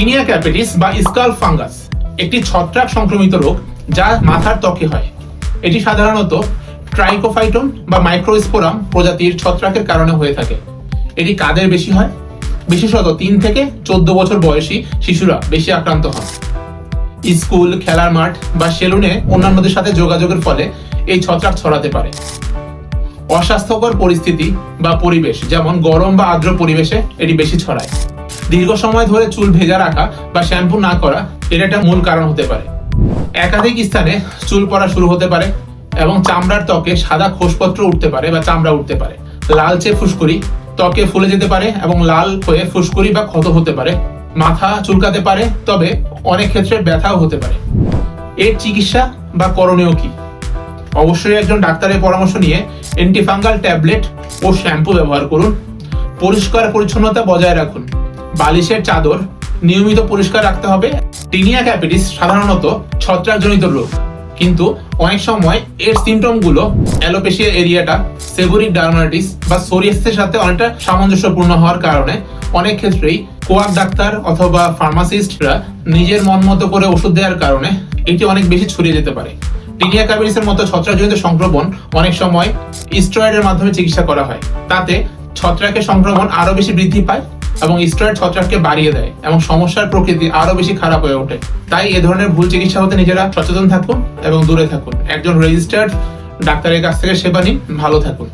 Tinea capitis বা skull fungus একটি ছত্রাক সংক্রমিত রোগ যা মাথার ত্বকে হয়। এটি সাধারণত ট্রাইকোফাইটন বা মাইক্রোস্পোরাম প্রজাতির ছত্রাকের কারণে হয়ে থাকে। এটি কাদের বেশি হয়? বিশেষত 3 থেকে 14 বছর বয়সী শিশুরা বেশি আক্রান্ত হন। স্কুল, খেলার মাঠ বা সেলুনে অন্যান্যদের সাথে যোগাযোগের ফলে এই ছত্রাক ছড়াতে পারে। অস্বাস্থ্যকর পরিস্থিতি বা পরিবেশ, যেমন গরম বা আর্দ্র পরিবেশে এটি বেশি ছড়ায়। দীর্ঘ সময় ধরে চুল ভেজা রাখা বা শ্যাম্পু না করা এটা একটা মূল কারণ হতে পারে। একাধিক স্থানে চুল পড়া শুরু হতে পারে এবং চামড়ার ত্বকে সাদা খোসপত্র উঠতে পারে বা চামড়া উঠতে পারে। লালচে ফুসকুড়ি, ত্বকে ফুলে যেতে পারে এবং লাল হয়ে ফুসকুড়ি বা ক্ষত হতে পারে। মাথা চুলকাতে পারে, তবে অনেক ক্ষেত্রে ব্যথাও হতে পারে। এর চিকিৎসা বা করণীয় কি? অবশ্যই একজন ডাক্তারের পরামর্শ নিয়ে অ্যান্টিফাঙ্গাল ট্যাবলেট ও শ্যাম্পু ব্যবহার করুন। পরিষ্কার পরিচ্ছন্নতা বজায় রাখুন। বালিশের চাদর নিয়মিত পরিষ্কার রাখতে হবে। টিনিয়া ক্যাপিটিস সাধারণত ছত্রাকজনিত রোগ, কিন্তু অনেক সময় এর সিমটমগুলো অ্যালোপেশিয়া এরিয়াটা, সেবোরিক ডার্মাটাইটিস বা সোরিয়াসিসের সাথে অনেকটা সামঞ্জস্যপূর্ণ হওয়ার কারণে অনেক ক্ষেত্রেই কোয়াক ডাক্তার অথবা ফার্মাসিস্টরা নিজের মন মতো করে ওষুধ দেওয়ার কারণে এটি অনেক বেশি ছড়িয়ে যেতে পারে। টিনিয়া ক্যাপিটিসের মতো ছত্রাকজনিত সংক্রমণ অনেক সময় স্টেরয়েডের মাধ্যমে চিকিৎসা করা হয়। তাতে ছত্রাকের সংক্রমণ আরো বেশি বৃদ্ধি পায় এবং স্টেরয়েড ছত্রাককে বাড়িয়ে দেয় এবং সমস্যার প্রকৃতি আরো বেশি খারাপ হয়ে ওঠে। তাই এ ধরনের ভুল চিকিৎসা হতে নিজেরা সচেতন থাকুন এবং দূরে থাকুন। একজন রেজিস্টার্ড ডাক্তারের কাছ থেকে সেবা নিন। ভালো থাকুন।